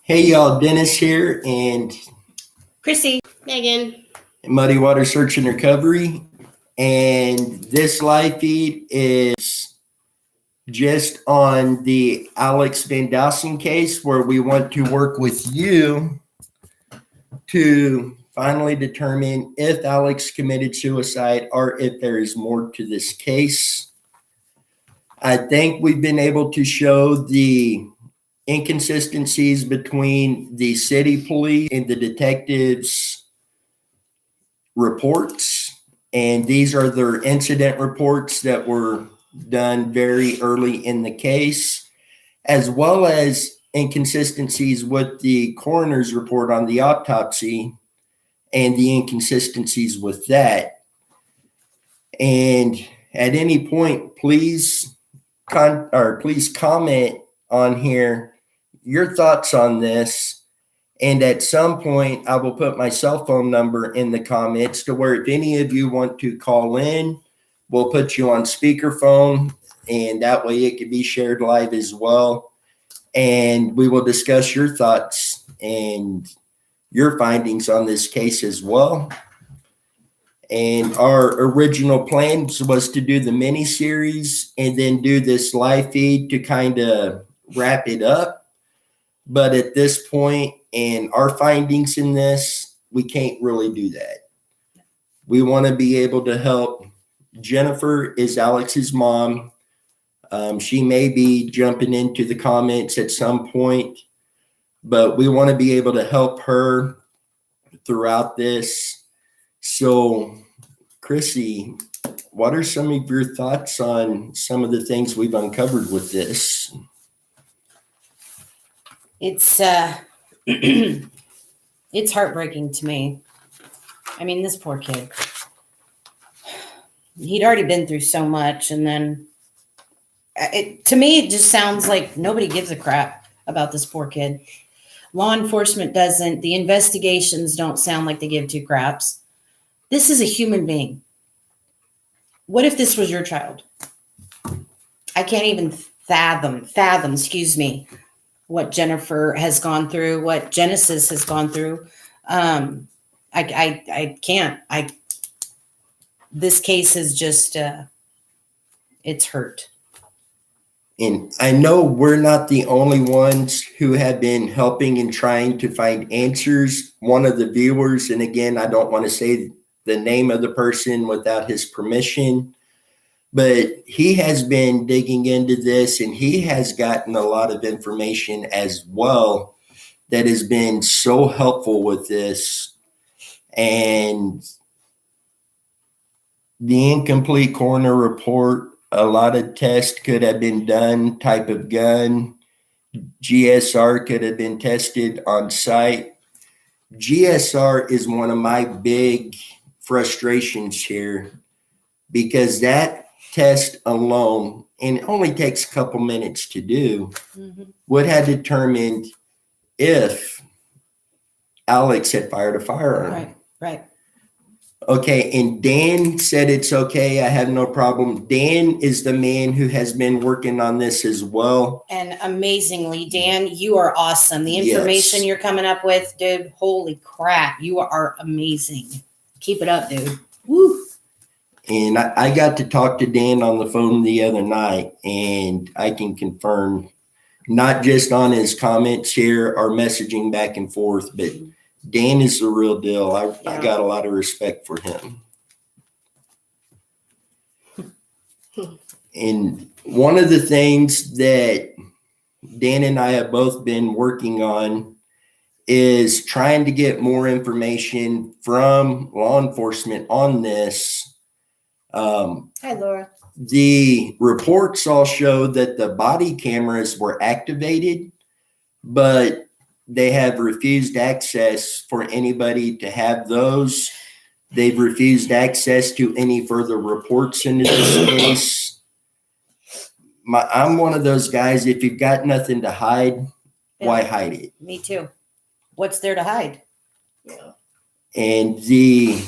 Hey y'all, Dennis here and Chrissy, Megan. Muddy Water Search and Recovery. And this live feed is just on the Alex VanDalsen case where we want to work with you to finally determine if Alex committed suicide or if there is more to this case. I think we've been able to show the inconsistencies between the city police and the detectives' reports. And these are their incident reports that were done very early in the case, as well as inconsistencies with the coroner's report on the autopsy and the inconsistencies with that. And at any point, please comment on here your thoughts on this. And at some point, I will put my cell phone number in the comments to where if any of you want to call in, we'll put you on speakerphone, and that way it can be shared live as well. And we will discuss your thoughts and your findings on this case as well. And our original plan was to do the mini series and then do this live feed to kind of wrap it up. But at this point, and our findings in this, we can't really do that. We want to be able to help. Jennifer is Alex's mom. She may be jumping into the comments at some point, but we want to be able to help her throughout this. So, Chrissy, what are some of your thoughts on some of the things we've uncovered with this? It's it's heartbreaking to me. I mean, this poor kid. He'd already been through so much, and then to me, it just sounds like nobody gives a crap about this poor kid. Law enforcement doesn't. The investigations don't sound like they give two craps. This is a human being. What if this was your child? I can't even fathom, what Jennifer has gone through, what Genesis has gone through. I can't. This case is just, it's hurt. And I know we're not the only ones who have been helping and trying to find answers. One of the viewers, and again, I don't want to say the name of the person without his permission, but he has been digging into this and he has gotten a lot of information as well that has been so helpful with this. And the incomplete coroner report, a lot of tests could have been done, type of gun, GSR could have been tested on site. GSR is one of my big frustrations here because that test alone, and it only takes a couple minutes to do, would have determined if Alex had fired a firearm. Right. Okay, and Dan said it's okay. I have no problem. Dan is the man who has been working on this as well. And amazingly, Dan, you are awesome. The information you're coming up with, dude, holy crap, you are amazing. Keep it up, dude. Woo. And I got to talk to Dan on the phone the other night, and I can confirm, not just on his comments here or messaging back and forth, but Dan is the real deal. I got a lot of respect for him. And one of the things that Dan and I have both been working on is trying to get more information from law enforcement on this. Hi, Laura. The reports all show that the body cameras were activated, but they have refused access for anybody to have those. They've refused access to any further reports into this case. I'm one of those guys, if you've got nothing to hide, why hide it? Me too. What's there to hide? Yeah. And the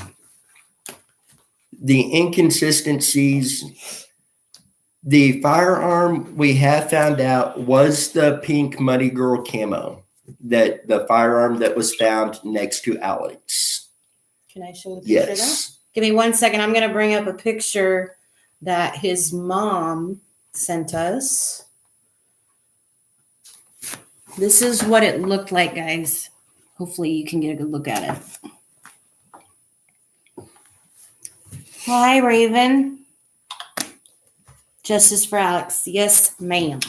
inconsistencies, the firearm we have found out was the pink Muddy Girl camo. that the firearm that was found next to Alex. Can I show the picture of that? Yes. Give me 1 second. I'm going to bring up a picture that his mom sent us. This is what it looked like, guys. Hopefully you can get a good look at it. Hi, Raven. Justice for Alex. Yes, ma'am.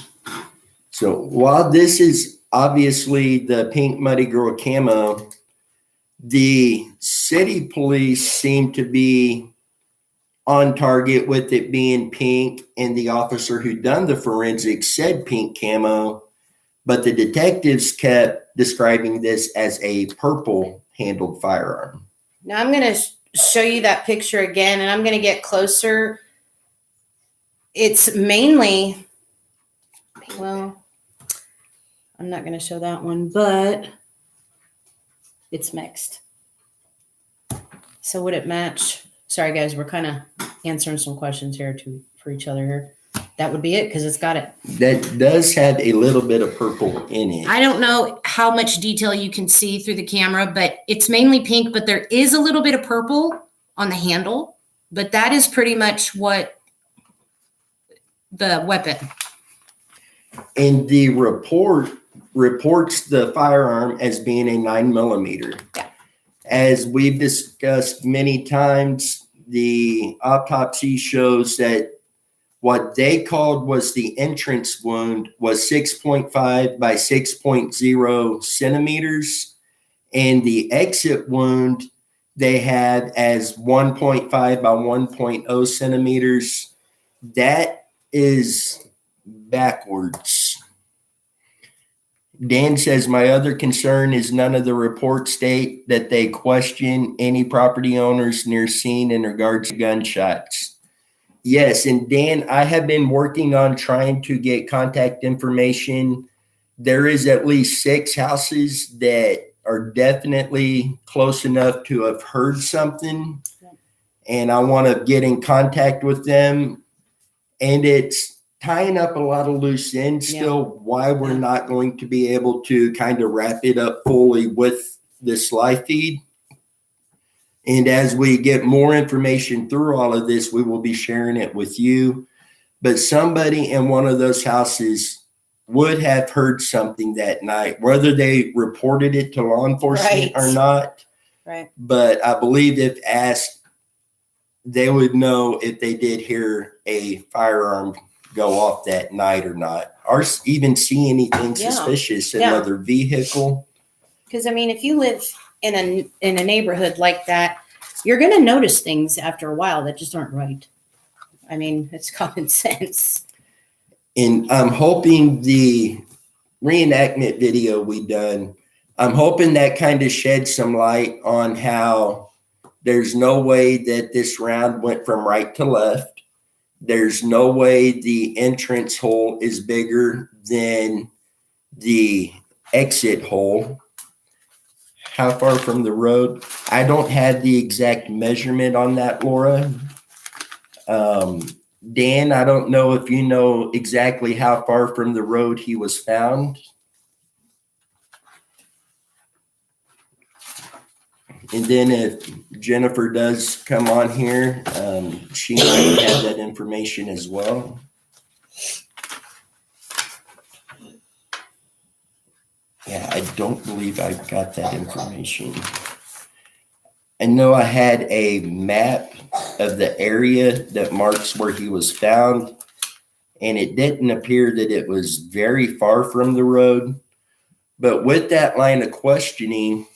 So while this is obviously the pink Muddy Girl camo, the city police seem to be on target with it being pink, and the officer who done the forensics said pink camo, but the detectives kept describing this as a purple handled firearm. Now I'm going to show you that picture again, and I'm going to get closer. It's mainly, well, I'm not going to show that one, but it's mixed. So would it match? Sorry, guys, we're kind of answering some questions here for each other here. That would be it because it's got it. That does have a little bit of purple in it. I don't know how much detail you can see through the camera, but it's mainly pink, but there is a little bit of purple on the handle, but that is pretty much what the weapon. And the report reports the firearm as being a 9mm. Yeah. As we've discussed many times, the autopsy shows that what they called was the entrance wound was 6.5 by 6.0 centimeters, and the exit wound they had as 1.5 by 1.0 centimeters. That is backwards. Dan says, my other concern is none of the reports state that they question any property owners near scene in regards to gunshots. Yes, and Dan, I have been working on trying to get contact information. There is at least 6 houses that are definitely close enough to have heard something, and I want to get in contact with them. And it's tying up a lot of loose ends still, why we're not going to be able to kind of wrap it up fully with this live feed. And as we get more information through all of this, we will be sharing it with you. But somebody in one of those houses would have heard something that night, whether they reported it to law enforcement or not. Right. But I believe if asked, they would know if they did hear a firearm go off that night or not, or even see anything suspicious in another vehicle. Because I mean, if you live in a neighborhood like that, you're going to notice things after a while that just aren't right. I mean, it's common sense. And I'm hoping the reenactment video we done, I'm hoping that kind of sheds some light on how there's no way that this round went from right to left. There's no way the entrance hole is bigger than the exit hole. How far from the road? I don't have the exact measurement on that, Laura. Dan, I don't know if you know exactly how far from the road he was found. And then if Jennifer does come on here, she might have that information as well. Yeah, I don't believe I got that information. I know I had a map of the area that marks where he was found, and it didn't appear that it was very far from the road. But with that line of questioning,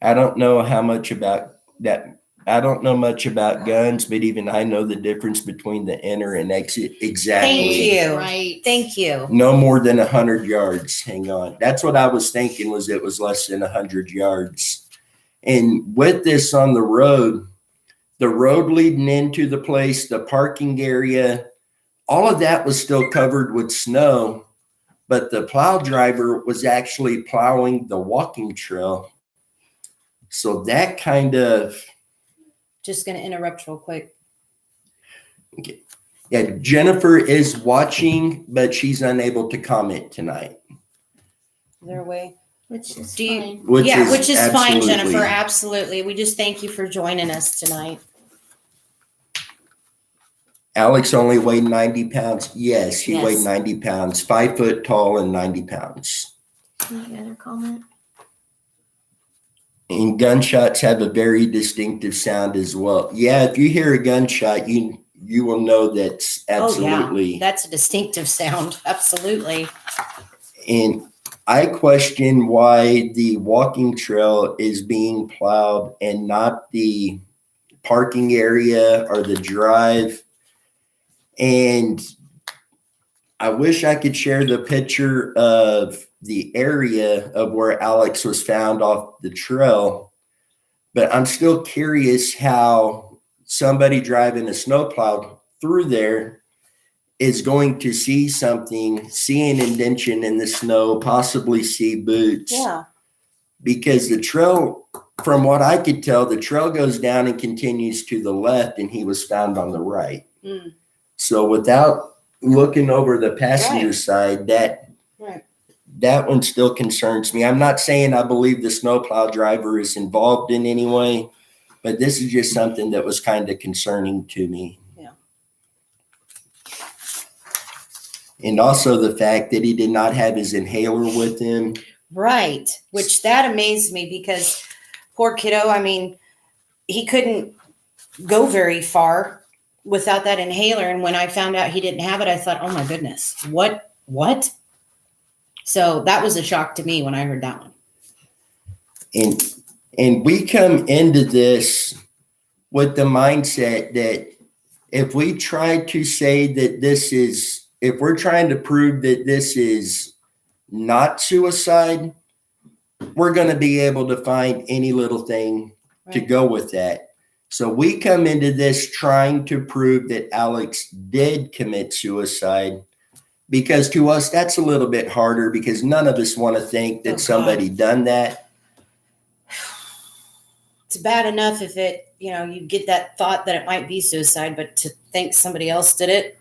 I don't know how much about that. I don't know much about guns, but even I know the difference between the enter and exit. Exactly. Thank you. Right. Thank you. No more than 100 yards. Hang on. That's what I was thinking, was it was less than 100 yards. And with this on the road leading into the place, the parking area, all of that was still covered with snow, but the plow driver was actually plowing the walking trail. So that kind of... Just going to interrupt real quick. Okay. Yeah, Jennifer is watching, but she's unable to comment tonight. there a way? Which is Do you- fine. Which Which is fine, absolutely- Jennifer. Absolutely. We just thank you for joining us tonight. Alex only weighed 90 pounds. Yes, he Yes. weighed 90 pounds, 5 foot tall and 90 pounds. Any other comment? And gunshots have a very distinctive sound as well. Yeah, if you hear a gunshot, you will know that's absolutely. Oh, yeah. That's a distinctive sound. Absolutely. And I question why the walking trail is being plowed and not the parking area or the drive. And I wish I could share the picture of the area of where Alex was found off the trail, but I'm still curious how somebody driving a snowplow through there is going to see something, see an indention in the snow, possibly see boots. Yeah. Because the trail, from what I could tell, the trail goes down and continues to the left, and he was found on the right. Mm. So without looking over the passenger Right. side, Right. that one still concerns me. I'm not saying I believe the snowplow driver is involved in any way, but this is just something that was kind of concerning to me. Yeah. And also the fact that he did not have his inhaler with him. Right. Which that amazed me because poor kiddo, I mean, he couldn't go very far without that inhaler. And when I found out he didn't have it, I thought, oh my goodness, what? So that was a shock to me when I heard that one. And we come into this with the mindset that if we try to say that if we're trying to prove that this is not suicide, we're going to be able to find any little thing to Right. go with that. So we come into this trying to prove that Alex did commit suicide, because to us, that's a little bit harder because none of us want to think that Oh, God. somebody done that. It's bad enough if you get that thought that it might be suicide, but to think somebody else did it.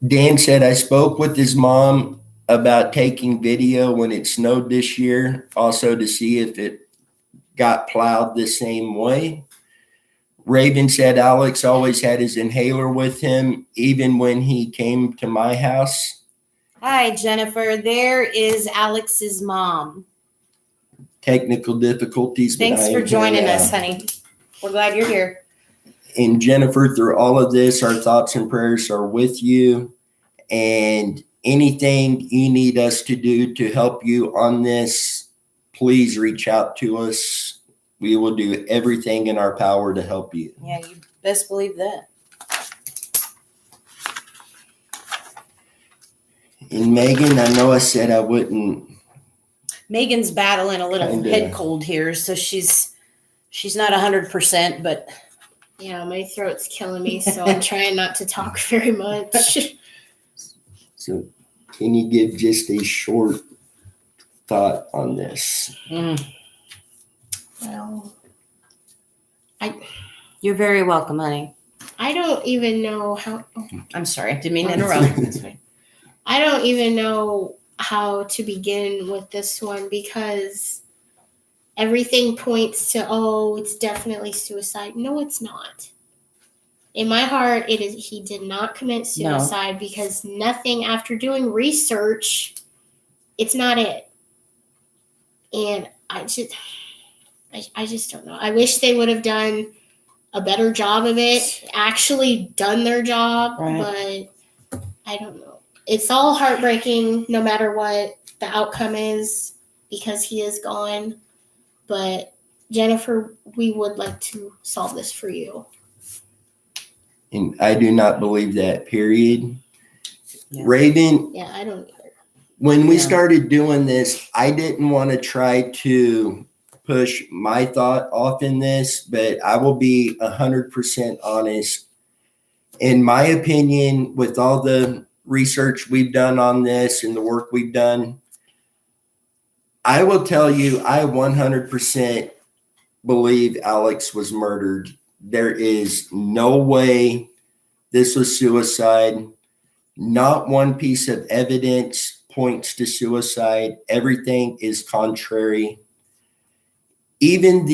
Dan said, I spoke with his mom about taking video when it snowed this year, also to see if it got plowed the same way. Raven said Alex always had his inhaler with him, even when he came to my house. Hi, Jennifer. There is Alex's mom. Technical difficulties. but Thanks I am for here joining now. us, honey. We're glad you're here. And Jennifer, through all of this, our thoughts and prayers are with you. And anything you need us to do to help you on this, please reach out to us. We will do everything in our power to help you. Yeah, you best believe that. And Megan, I know I said I wouldn't. Megan's battling a little Kinda. head cold here, so she's not 100%, but Yeah, my throat's killing me, so I'm trying not to talk very much. So can you give just a short thought on this? Well, you're very welcome, honey. I don't even know how. I'm sorry, didn't mean to interrupt. It's fine. I don't even know how to begin with this one because everything points to, oh, it's definitely suicide. No, it's not. In my heart, it is. He did not commit suicide because nothing. After doing research, it's not it. And I just don't know. I wish they would have done a better job of it. Actually, done their job, Right. but I don't know. It's all heartbreaking, no matter what the outcome is, because he is gone. But Jennifer, we would like to solve this for you. And I do not believe that, period. Yeah. Raven, Yeah, I don't either. when we Yeah. started doing this, I didn't want to try to push my thought off in this, but I will be 100% honest. In my opinion, with all the research we've done on this and the work we've done, I will tell you, I 100% believe Alex was murdered. There is no way this was suicide. Not one piece of evidence points to suicide. Everything is contrary. Even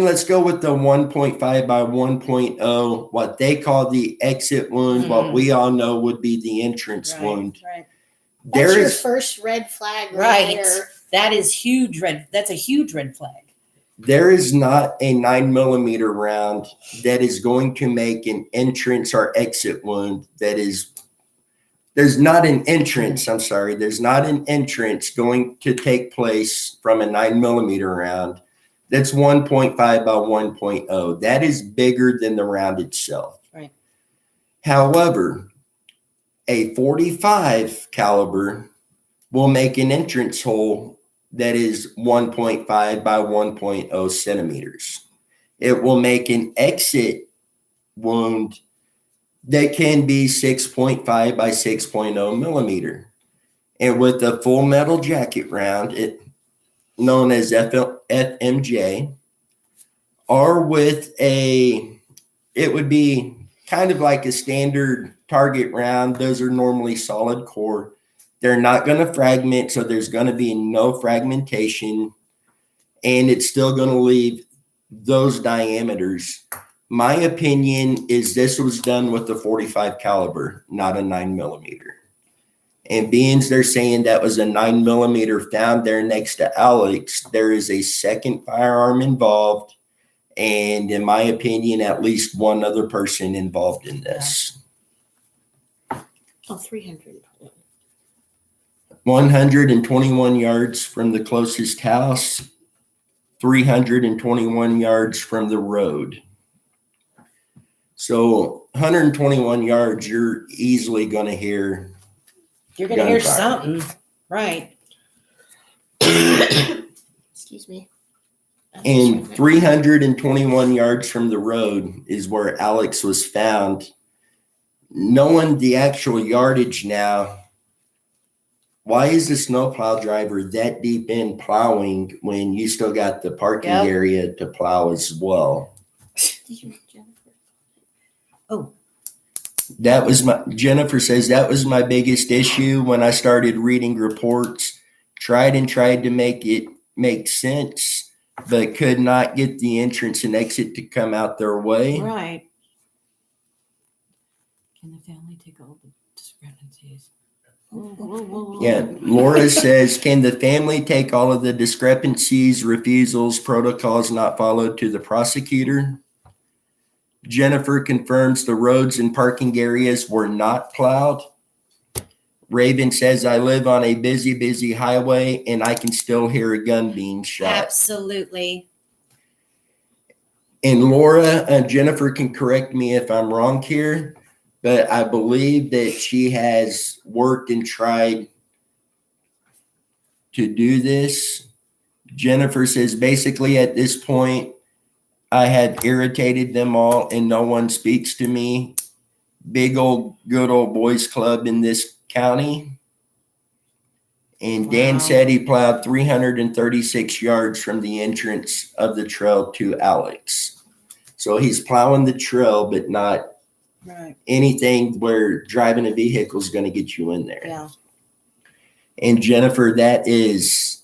let's go with the 1.5 by 1.0, what they call the exit wound, what we all know would be the entrance wound. Right. That's your first red flag Right. there. That is huge red. That's a huge red flag. There is not a 9mm round that is going to make an entrance or exit wound there's not an entrance going to take place from a 9mm round that's 1.5 by 1.0. That is bigger than the round itself. Right. However, a 45 caliber will make an entrance hole that is 1.5 by 1.0 centimeters. It will make an exit wound that can be 6.5 by 6.0 millimeter. And with a full metal jacket round, known as FMJ, or with it would be kind of like a standard target round. Those are normally solid core. They're not going to fragment, so there's going to be no fragmentation, and it's still going to leave those diameters. My opinion is this was done with the 45 caliber, not a 9mm. And being they're saying that was a 9mm found there next to Alex, there is a second firearm involved, and in my opinion, at least one other person involved in this. Oh, 300. 121 yards from the closest house, 321 yards from the road. So 121 yards, you're easily going to hear. You're going to hear gunfire. something. Right. Excuse me. And 321 yards from the road is where Alex was found. Knowing the actual yardage now, why is the snowplow driver that deep in plowing when you still got the parking area to plow as well? Oh, Jennifer says that was my biggest issue when I started reading reports. Tried to make it make sense, but could not get the entrance and exit to come out their way. right. Can the family take all the discrepancies? Yeah, Laura says, can the family take all of the discrepancies, refusals, protocols not followed to the prosecutor? Jennifer confirms the roads and parking areas were not plowed. Raven says, I live on a busy highway and I can still hear a gun being shot. Absolutely. And Laura and Jennifer can correct me if I'm wrong here, but I believe that she has worked and tried to do this. Jennifer says, basically at this point, I have irritated them all and no one speaks to me. Good old boys club in this county. And Dan Wow. said he plowed 336 yards from the entrance of the trail to Alex. So he's plowing the trail, but not anything where driving a vehicle is going to get you in there. Yeah. And Jennifer, that is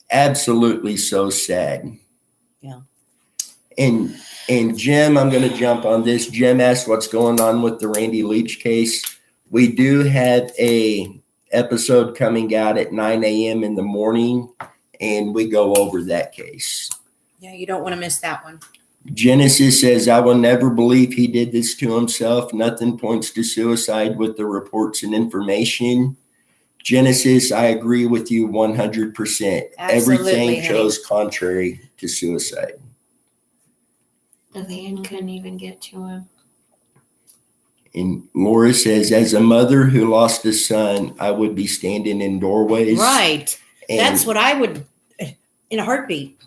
absolutely so sad. Yeah. And Jim, I'm going to jump on this. Jim asked what's going on with the Randy Leach case. We do have a episode coming out at 9 a.m. in the morning, and we go over that case. Yeah, you don't want to miss that one. Genesis says, I will never believe he did this to himself. Nothing points to suicide with the reports and information. Genesis, I agree with you 100%. Absolutely, Everything shows contrary to suicide. The van couldn't even get to him. And Laura says, as a mother who lost a son, I would be standing in doorways. Right. That's what I would, in a heartbeat.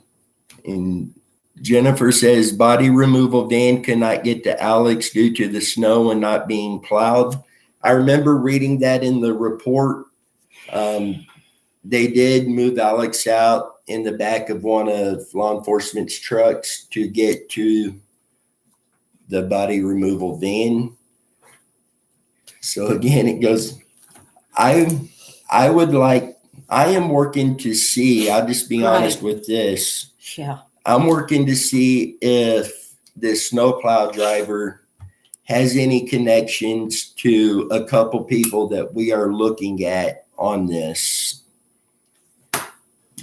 And Jennifer says, body removal van could not get to Alex due to the snow and not being plowed. I remember reading that in the report. They did move Alex out in the back of one of law enforcement's trucks to get to the body removal van. So again, it goes, I I am working to see, I'll just be honest with this. Yeah. I'm working to see if this snowplow driver has any connections to a couple people that we are looking at on this.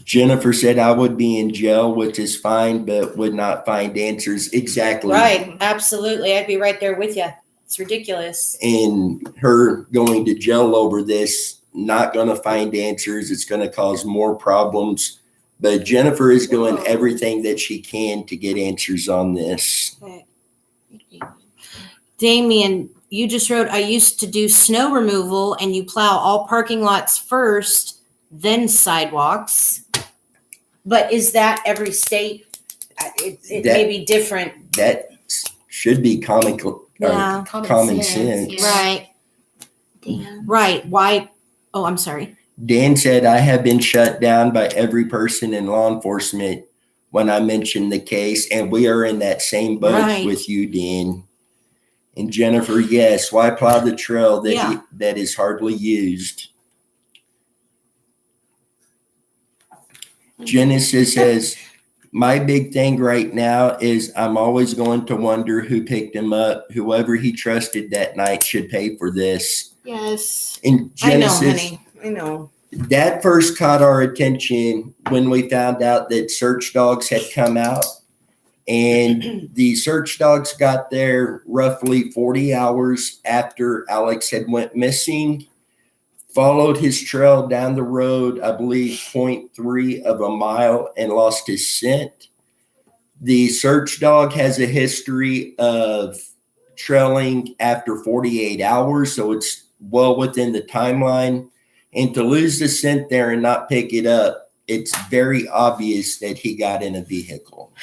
Jennifer said I would be in jail, which is fine, but would not find answers. Exactly. Right. Absolutely. I'd be right there with you. It's ridiculous. And her going to jail over this, not going to find answers. It's going to cause more problems. But Jennifer is doing everything that she can to get answers on this. Damien, you just wrote, I used to do snow removal and you plow all parking lots first, then sidewalks. But is that every state? It may be different. That should be common sense. Yeah. Right. Damn. Right. Why? Oh, I'm sorry. Dan said, I have been shut down by every person in law enforcement when I mentioned the case, and we are in that same boat with you, Dan. And Jennifer, yes, why plow the trail that is hardly used? Genesis says, my big thing right now is I'm always going to wonder who picked him up. Whoever he trusted that night should pay for this. Yes. And Genesis, I know, honey. I know. That first caught our attention when we found out that search dogs had come out. And the search dogs got there roughly 40 hours after Alex had went missing. Followed his trail down the road, I believe 0.3 of a mile, and lost his scent. The search dog has a history of trailing after 48 hours, so it's well within the timeline. And to lose the scent there and not pick it up, it's very obvious that he got in a vehicle.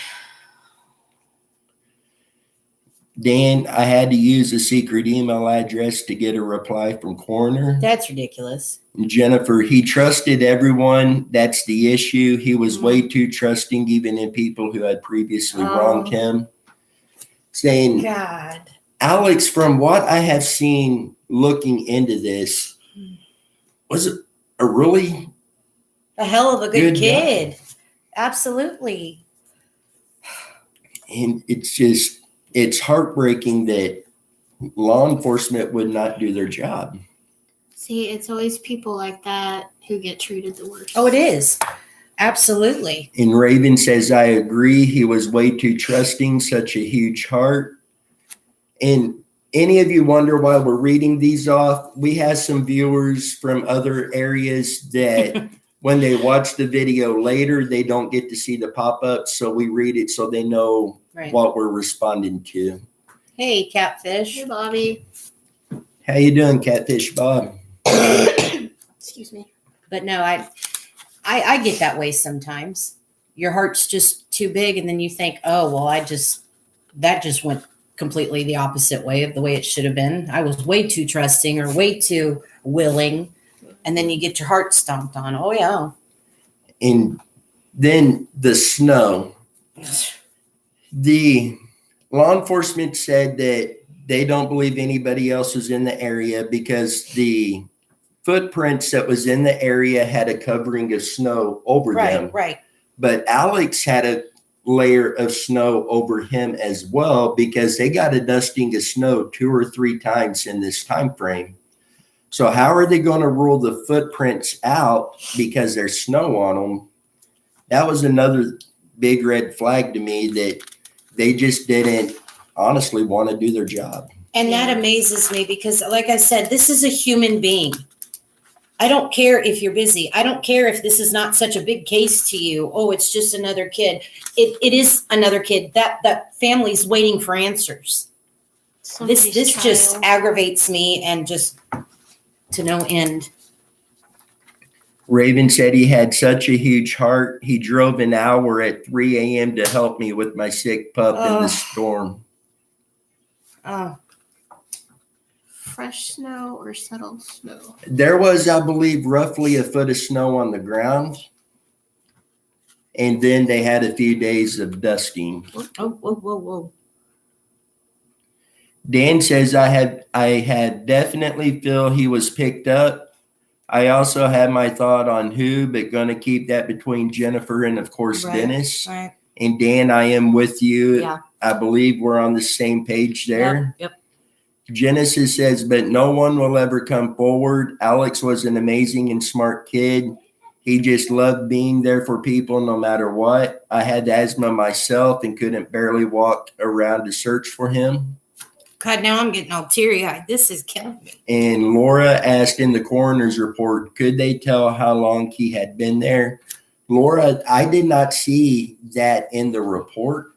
Dan, I had to use a secret email address to get a reply from coroner. That's ridiculous. Jennifer, he trusted everyone. That's the issue. He was way too trusting, even in people who had previously wronged him. Saying, God. Alex, from what I have seen looking into this, was it a hell of a good kid? Guy. Absolutely. And it's heartbreaking that law enforcement would not do their job. See, it's always people like that who get treated the worst. Oh, it is. Absolutely. And Raven says, I agree. He was way too trusting, such a huge heart. And any of you wonder why we're reading these off? We have some viewers from other areas that when they watch the video later, they don't get to see the pop-ups. So we read it so they know what we're responding to. Hey, Catfish. Hey, Bobby. How you doing, Catfish Bob? Excuse me. But no, I get that way sometimes. Your heart's just too big, and then you think, oh, well, that just went completely the opposite way of the way it should have been. I was way too trusting or way too willing, and then you get your heart stomped on. Oh, yeah. And then the snow. The law enforcement said that they don't believe anybody else was in the area because the footprints that was in the area had a covering of snow over them. Right. But Alex had a layer of snow over him as well because they got a dusting of snow 2 or 3 times in this time frame. So how are they going to rule the footprints out because there's snow on them? That was another big red flag to me that they just didn't honestly want to do their job. And that amazes me because, like I said, this is a human being. I don't care if you're busy. I don't care if this is not such a big case to you. Oh, it's just another kid. It is another kid. That family's waiting for answers. This just aggravates me and just to no end. Raven said he had such a huge heart. He drove an hour at 3 a.m. to help me with my sick pup in the storm. Oh. Fresh snow or settled snow? There was, I believe, roughly a foot of snow on the ground. And then they had a few days of dusting. Whoa. Dan says I had definitely feel he was picked up, I also had my thought on who, but going to keep that between Jennifer and, of course, Right, Dennis. Right. And Dan, I am with you. Yeah. I believe we're on the same page there. Yep. Genesis says, but no one will ever come forward. Alex was an amazing and smart kid. He just loved being there for people no matter what. I had asthma myself and couldn't barely walk around to search for him. God, now I'm getting all teary-eyed. This is killing me. And Laura asked in the coroner's report, could they tell how long he had been there? Laura, I did not see that in the report.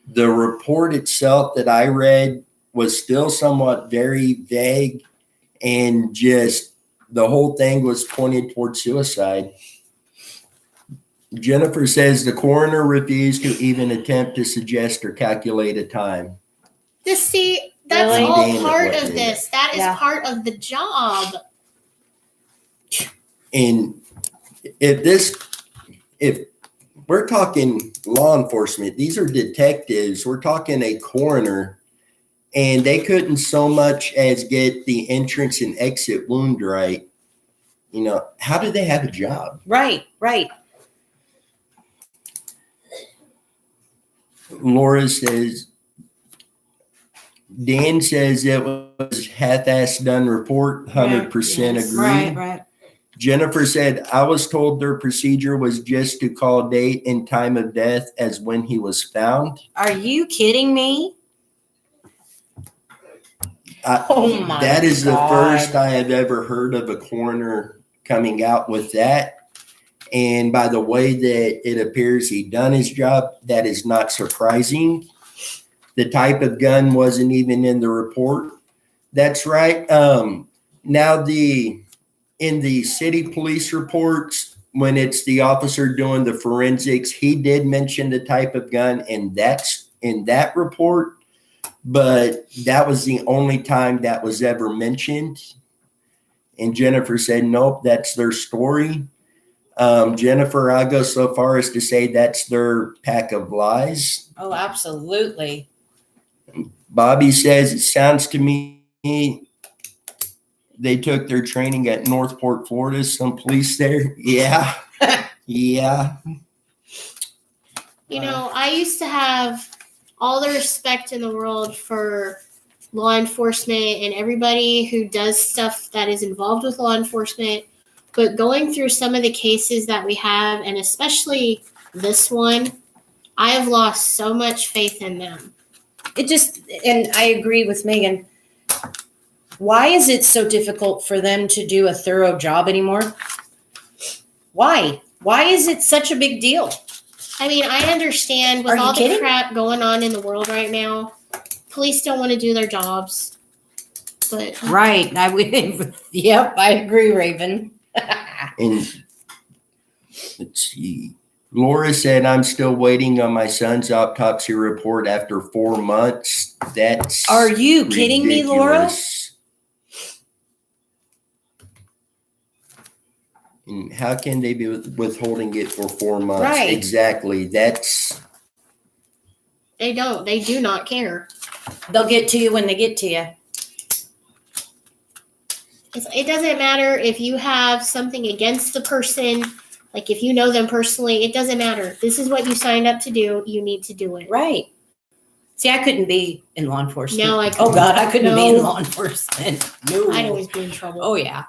The report itself that I read was still somewhat very vague, and just the whole thing was pointed towards suicide. Jennifer says the coroner refused to even attempt to suggest or calculate a time. That's Really? all Damn it, part what of did this. That is Yeah. part of the job. And if we're talking law enforcement, these are detectives, we're talking a coroner, and they couldn't so much as get the entrance and exit wound right. You know, how do they have a job? Right. Laura says, Dan says it was half-assed done report, 100% Yes. agree. Right. Jennifer said, I was told their procedure was just to call date and time of death as when he was found. Are you kidding me? Oh my That is the God. first I have ever heard of a coroner coming out with that. And by the way that it appears he done his job, that is not surprising. The type of gun wasn't even in the report. That's right. Now in the city police reports, when it's the officer doing the forensics, he did mention the type of gun, and that's in that report. But that was the only time that was ever mentioned. And Jennifer said, nope, that's their story. Jennifer, I go so far as to say that's their pack of lies. Oh, absolutely. Bobby says, it sounds to me they took their training at Northport, Florida. Some police there. Yeah. Yeah. You know, I used to have all the respect in the world for law enforcement and everybody who does stuff that is involved with law enforcement. But going through some of the cases that we have, and especially this one, I have lost so much faith in them. And I agree with Megan. Why is it so difficult for them to do a thorough job anymore? Why? Why is it such a big deal? I mean, I understand with Are you all the kidding? crap going on in the world right now, police don't want to do their jobs. But Right. Yep, I agree, Raven. And let's see. Laura said, I'm still waiting on my son's autopsy report after 4 months. That's Are you kidding me, Laura? ridiculous. And how can they be withholding it for 4 months? Right. Exactly. That's they don't. They do not care. They'll get to you when they get to you. It doesn't matter if you have something against the person. Like if you know them personally, it doesn't matter. This is what you signed up to do. You need to do it. Right. See, I couldn't be in law enforcement. No, I couldn't. Oh God, I couldn't be in No. law enforcement. No. I'd always be in trouble. Oh yeah.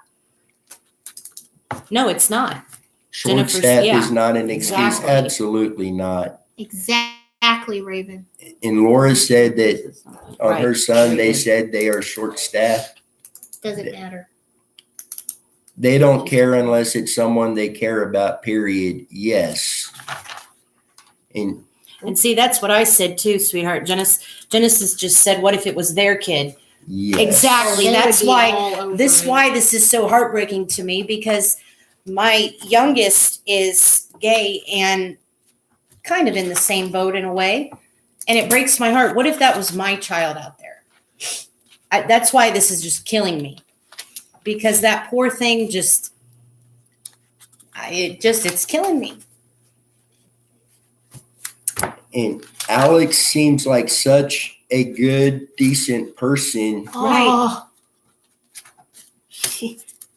No, it's not. short Jennifer's- staff yeah, is not an excuse. exactly. Absolutely not. Exactly, Raven. And Laura said that on Right. her son, they said they are short staffed. Doesn't matter. They don't care unless it's someone they care about, period. Yes. And see, that's what I said too, sweetheart. Genesis just said, what if it was their kid? yes. Exactly. They would That's be why all over this it. why this is so heartbreaking to me, because my youngest is gay and kind of in the same boat in a way. And it breaks my heart. What if that was my child out there? That's why this is just killing me. Because that poor thing it's killing me. And Alex seems like such a good, decent person. Oh.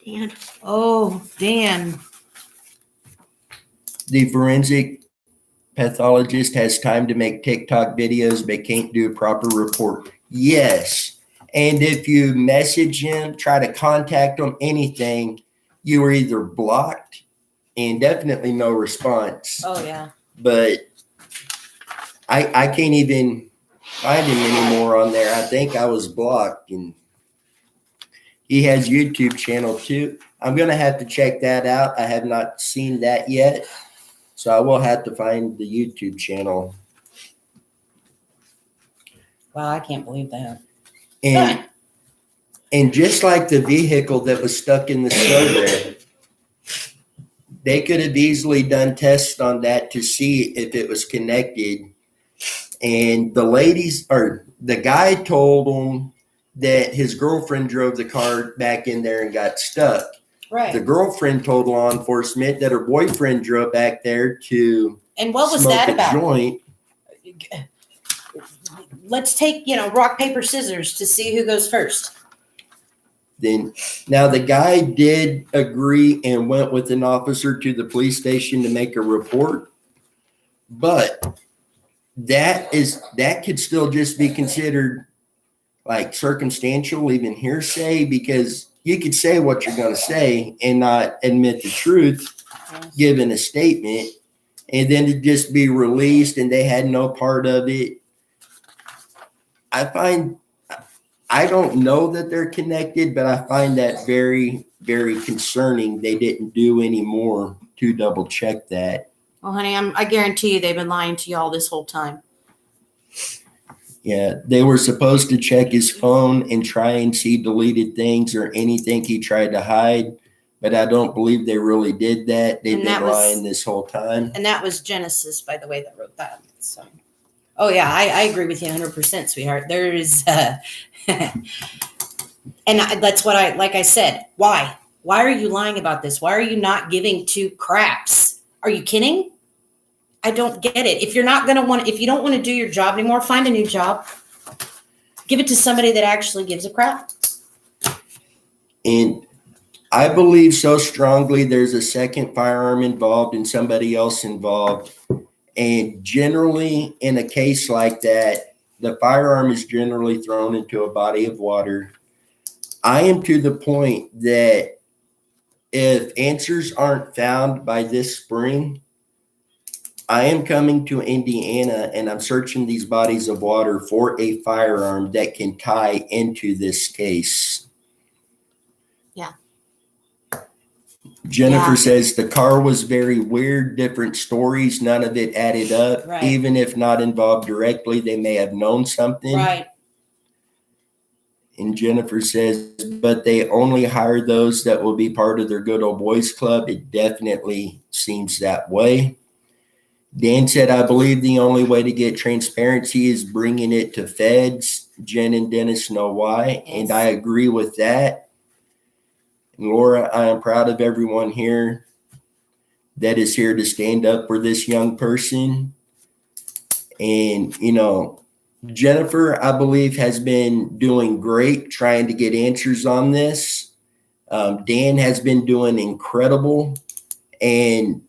Dan. Oh, Dan. The forensic pathologist has time to make TikTok videos but can't do a proper report. Yes. And if you message him, try to contact him, anything, you are either blocked and definitely no response. Oh, yeah. But I can't even find him anymore on there. I think I was blocked, and he has YouTube channel too. I'm going to have to check that out. I have not seen that yet. So I will have to find the YouTube channel. Wow, I can't believe that. And just like the vehicle that was stuck in the snow there, they could have easily done tests on that to see if it was connected. And the guy told them that his girlfriend drove the car back in there and got stuck. Right. The girlfriend told law enforcement that her boyfriend drove back there to And what was smoke that a about? joint. Let's take, rock, paper, scissors to see who goes first. Then now the guy did agree and went with an officer to the police station to make a report, but that could still just be considered like circumstantial, even hearsay, because you could say what you're going to say and not admit the truth, given a statement, and then to just be released and they had no part of it. I don't know that they're connected, but I find that very, very concerning. They didn't do any more to double check that. Well, honey, I guarantee you they've been lying to y'all this whole time. Yeah, they were supposed to check his phone and try and see deleted things or anything he tried to hide, but I don't believe they really did that. They've been lying this whole time. And that was Genesis, by the way, that wrote that. So, oh yeah, I agree with you 100%, sweetheart. There is, and that's what like I said. Why? Why are you lying about this? Why are you not giving two craps? Are you kidding? I don't get it. If you're not going to if you don't want to do your job anymore, find a new job. Give it to somebody that actually gives a crap. And I believe so strongly there's a second firearm involved and somebody else involved. And generally, in a case like that, the firearm is generally thrown into a body of water. I am to the point that if answers aren't found by this spring, I am coming to Indiana and I'm searching these bodies of water for a firearm that can tie into this case. Yeah. Jennifer says the car was very weird, different stories. None of it added up. Right. Even if not involved directly, they may have known something. Right. And Jennifer says, but they only hire those that will be part of their good old boys club. It definitely seems that way. Dan said, I believe the only way to get transparency is bringing it to feds. Jen and Dennis know why. Yes. And I agree with that. And Laura, I am proud of everyone here that is here to stand up for this young person. And, Jennifer, I believe, has been doing great trying to get answers on this. Dan has been doing incredible. And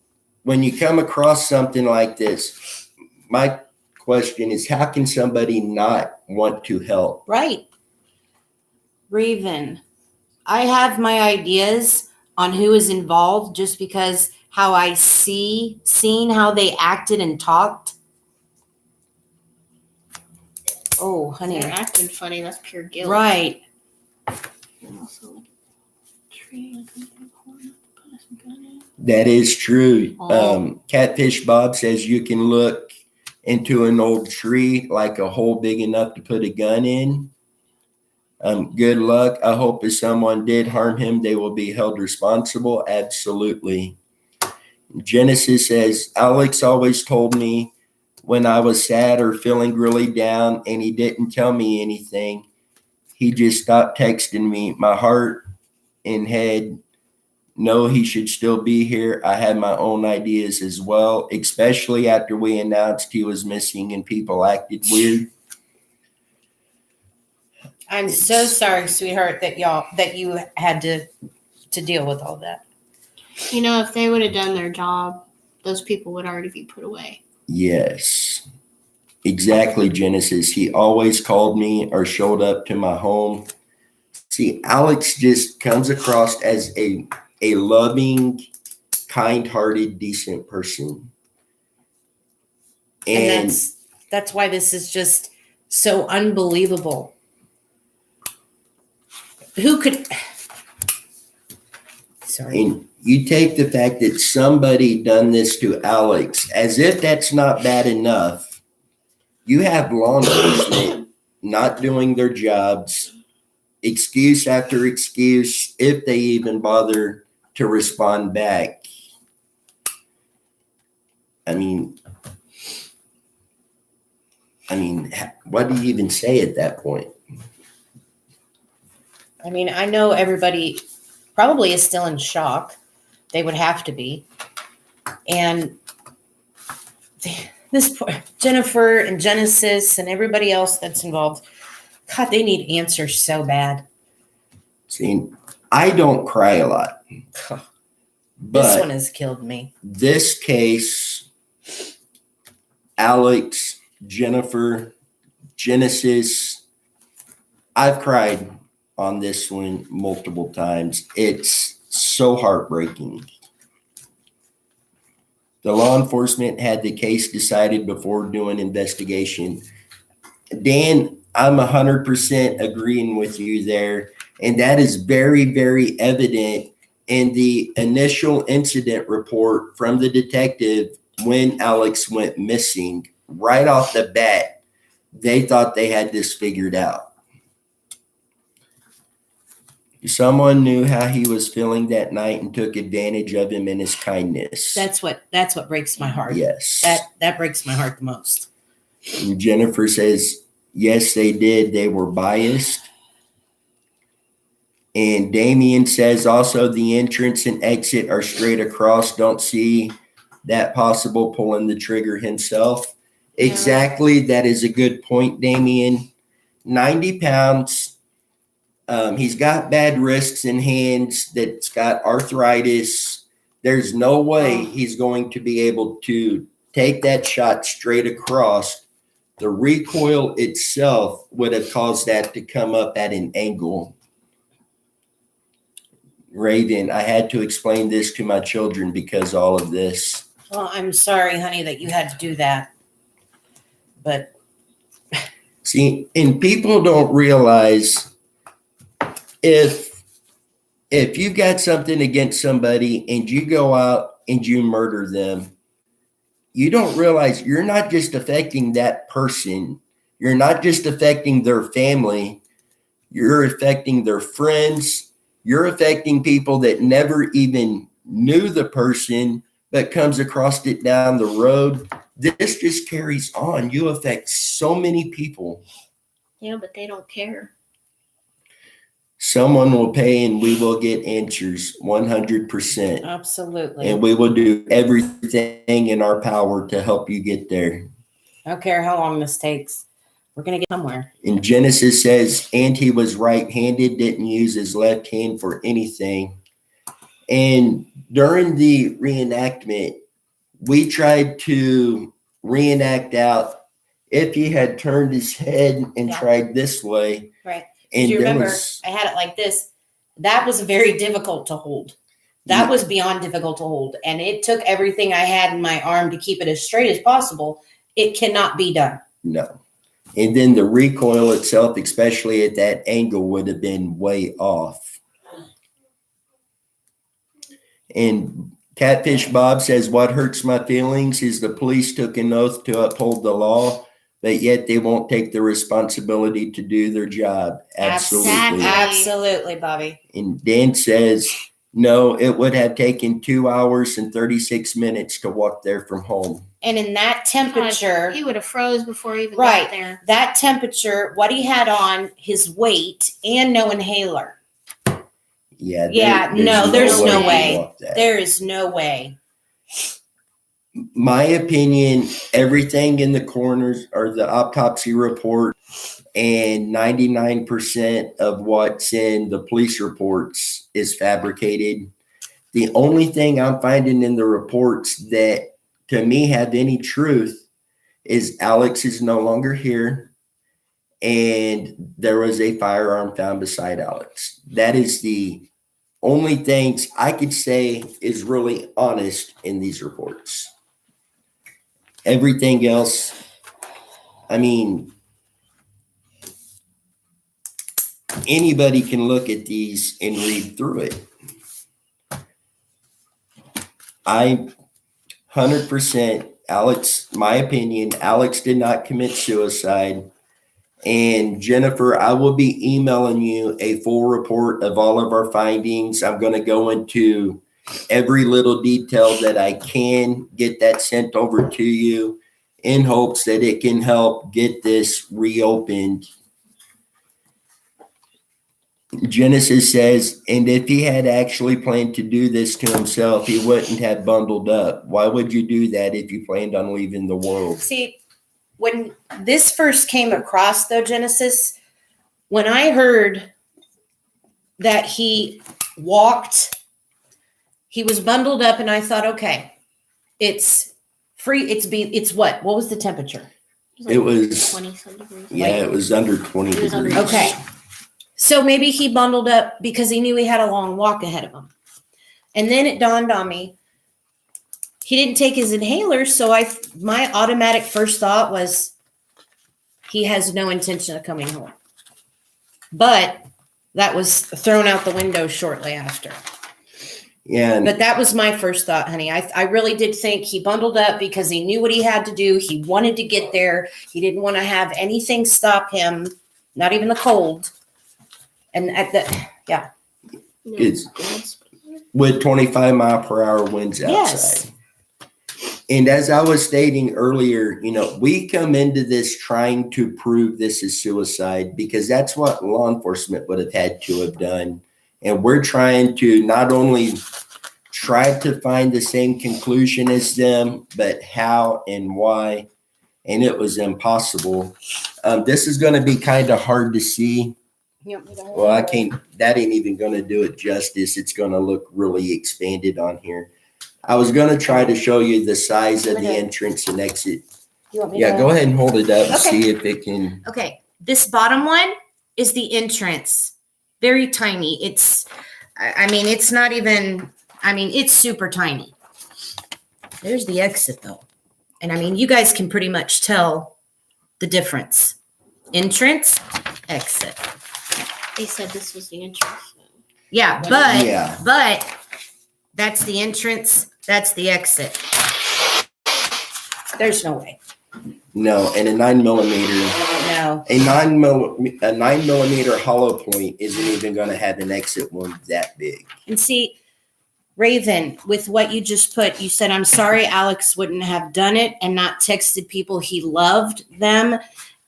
when you come across something like this, my question is, how can somebody not want to help? Right. Raven, I have my ideas on who is involved just because how I seen how they acted and talked. Oh, honey. They're acting funny. That's pure guilt. Right. That is true. Oh. Catfish Bob says you can look into an old tree like a hole big enough to put a gun in. Good luck. I hope if someone did harm him, they will be held responsible. Absolutely. Genesis says, Alex always told me when I was sad or feeling really down and he didn't tell me anything. He just stopped texting me. My heart and head know he should still be here. I had my own ideas as well, especially after we announced he was missing and people acted weird. I'm so sorry, sweetheart, that you had to to deal with all that. You know, if they would have done their job, those people would already be put away. Yes, exactly, Genesis. He always called me or showed up to my home. See, Alex just comes across as a loving, kind-hearted, decent person. And that's why this is just so unbelievable. Who could? Sorry. And you take the fact that somebody done this to Alex, as if that's not bad enough. You have law enforcement not doing their jobs, excuse after excuse, if they even bother to respond back. I mean, what do you even say at that point? I mean, I know everybody probably is still in shock. They would have to be. And this poor Jennifer and Genesis and everybody else that's involved, God, they need answers so bad. See, I don't cry a lot. But This one has killed me. this case, Alex, Jennifer, Genesis, I've cried on this one multiple times. It's so heartbreaking. The law enforcement had the case decided before doing investigation. Dan, I'm 100% agreeing with you there. And that is very, very evident in the initial incident report from the detective when Alex went missing. Right off the bat, they thought they had this figured out. Someone knew how he was feeling that night and took advantage of him and his kindness. That's what breaks my heart. Yes. That breaks my heart the most. And Jennifer says, yes, they did. They were biased. And Damien says also the entrance and exit are straight across. Don't see that possible pulling the trigger himself. No. Exactly. That is a good point, Damien. 90 pounds. He's got bad wrists and hands that's got arthritis. There's no way he's going to be able to take that shot straight across. The recoil itself would have caused that to come up at an angle. Raven, I had to explain this to my children because all of this. Well, I'm sorry, honey, that you had to do that. But See, and people don't realize if you've got something against somebody and you go out and you murder them, you don't realize you're not just affecting that person. You're not just affecting their family. You're affecting their friends. You're affecting people that never even knew the person, but comes across it down the road. This just carries on. You affect so many people. Yeah, but they don't care. Someone will pay and we will get answers 100%. absolutely. And we will do everything in our power to help you get there. I don't care how long this takes. We're going to get somewhere. And Genesis says, and he was right-handed, didn't use his left hand for anything. And during the reenactment, we tried to reenact out if he had turned his head and tried this way. Right. And you there remember, was, I had it like this. That was very difficult to hold. That Yeah. was beyond difficult to hold. And it took everything I had in my arm to keep it as straight as possible. It cannot be done. no. And then the recoil itself, especially at that angle, would have been way off. And Catfish Bob says, what hurts my feelings is the police took an oath to uphold the law, but yet they won't take the responsibility to do their job. Absolutely. Exactly. Absolutely, Bobby. And Dan says, no, it would have taken 2 hours and 36 minutes to walk there from home. And in that temperature, He would have froze before he even Right. got there. that temperature, what he had on, his weight, and no inhaler. Yeah. Yeah, there's no he way. walked that. There is no way. My opinion, everything in the coroner's or the autopsy report and 99% of what's in the police reports is fabricated. The only thing I'm finding in the reports that to me have any truth is Alex is no longer here and there was a firearm found beside Alex. That is the only things I could say is really honest in these reports. Everything else, I mean, anybody can look at these and read through it. I 100%, Alex, my opinion, Alex did not commit suicide. And Jennifer, I will be emailing you a full report of all of our findings. I'm going to go into every little detail that I can, get that sent over to you in hopes that it can help get this reopened. Genesis says, and if he had actually planned to do this to himself, he wouldn't have bundled up. Why would you do that if you planned on leaving the world? See, when this first came across, though, Genesis, when I heard that he walked, he was bundled up, and I thought, okay, it's free. It's what? What was the temperature? It was 20-some degrees. Yeah, it was under 20 It was under- degrees. Okay. So maybe he bundled up because he knew he had a long walk ahead of him. And then it dawned on me, he didn't take his inhaler. So my automatic first thought was he has no intention of coming home. But that was thrown out the window shortly after. Yeah. But that was my first thought, honey. I really did think he bundled up because he knew what he had to do. He wanted to get there. He didn't want to have anything stop him, not even the cold. And No, It's- with 25 mile per hour winds outside. Yes. And as I was stating earlier, we come into this trying to prove this is suicide because that's what law enforcement would have had to have done. And we're trying to not only try to find the same conclusion as them, but how and why. And it was impossible. This is going to be kind of hard to see. Well, I can't, that ain't even going to do it justice. It's going to look really expanded on here. I was going to try to show you the size of the entrance and exit. You want me Yeah, to? go ahead and hold it up and Okay. see if it can. Okay, this bottom one is the entrance. Very tiny. It's not even, it's super tiny. There's the exit though. And you guys can pretty much tell the difference. Entrance, exit. They said this was the entrance. Yeah, Yeah. but that's the entrance, that's the exit. There's no way. No, and a 9mm. No. A 9mm hollow point isn't even going to have an exit wound that big. And see, Raven, with what you just put, you said, I'm sorry Alex wouldn't have done it and not texted people he loved them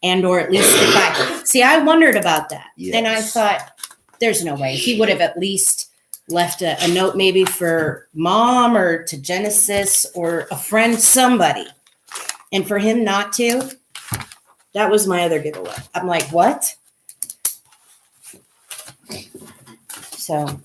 and or at least goodbye. See, I wondered about that. Yes. And I thought, there's no way. He would have at least left a note maybe for mom or to Genesis or a friend, somebody. And for him not to, that was my other giveaway. I'm like, what? So.